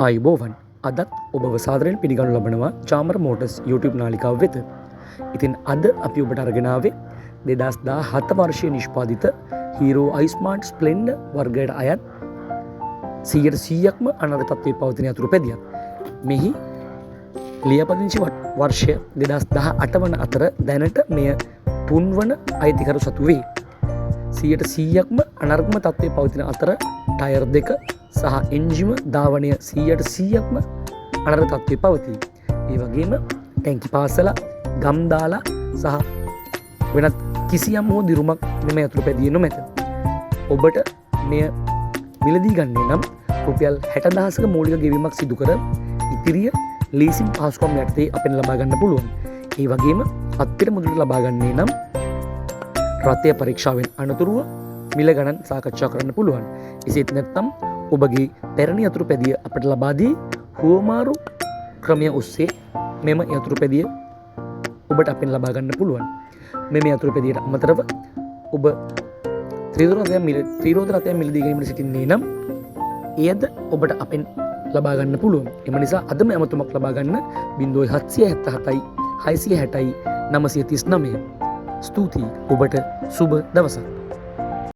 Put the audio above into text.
ආයුබෝවන් අදත් ඔබව සාදරයෙන් පිළිගනු ලබනවා චාමර මෝටර්ස් YouTube නාලිකාව වෙත. ඉතින් අද අපි ඔබට අරගෙන ආවේ 2017 වර්ෂයේ නිෂ්පාදිත Hero iSmart Splendor වර්ගයට අයත් 100%ක්ම අනර්ග තත්ත්වයේ පවතින යතුරු පැදියක්. මෙහි ලියාපදිංචි වර්ෂය 2018 වන අතර දැනට මෙය 3 වන අයිතිකරු සතු වේ. 100%ක්ම අනර්ගම තත්ත්වයේ පවතින අතර ටයර් දෙක සහ එන්ජිම ධාවනය 100%ක්ම අනර්ග තත්ත්වයේ පවතී. ඒ වගේම ටැංකි පාසල ගම් දාලා සහ වෙනත් කිසියම් හෝ දිරුමක් මෙම යතුරු පැදියේ නොමැත. ඔබට මෙය මිලදී ගන්නේ නම් රුපියල් 60,000ක මූලික ගෙවීමක් සිදු කර ඉතිරිය ලීසින් පහසුකම් යටතේ අපෙන් ලබා ගන්න පුළුවන්. ඒ වගේම අත්පිට මුදලට ලබා ගන්නේ නම් රථය පරීක්ෂාවෙන් අනතුරුව මිල ගණන් සාකච්ඡා කරන්න පුළුවන්. එසේත් නැත්නම් ඔබගේ පැරණි යතුරු පැදිය අපට ලබා දී හුවමාරු ක්‍රමය ඔස්සේ මෙම යතුරු පැදිය ඔබට අපෙන් ලබා ගන්න පුළුවන්. මෙම යතුරු පැදියට අමතරව ඔබ ත්‍රිරෝද රථයක් මිලදී ගැනීමට සිටින්නේ නම් එයද ඔබට අපෙන් ලබා ගන්න පුළුවන්. එම නිසා අදම ඇමතුමක් ලබා ගන්න 0777යි 660යි 939. ස්තුතියි. ඔබට සුබ දවසක්.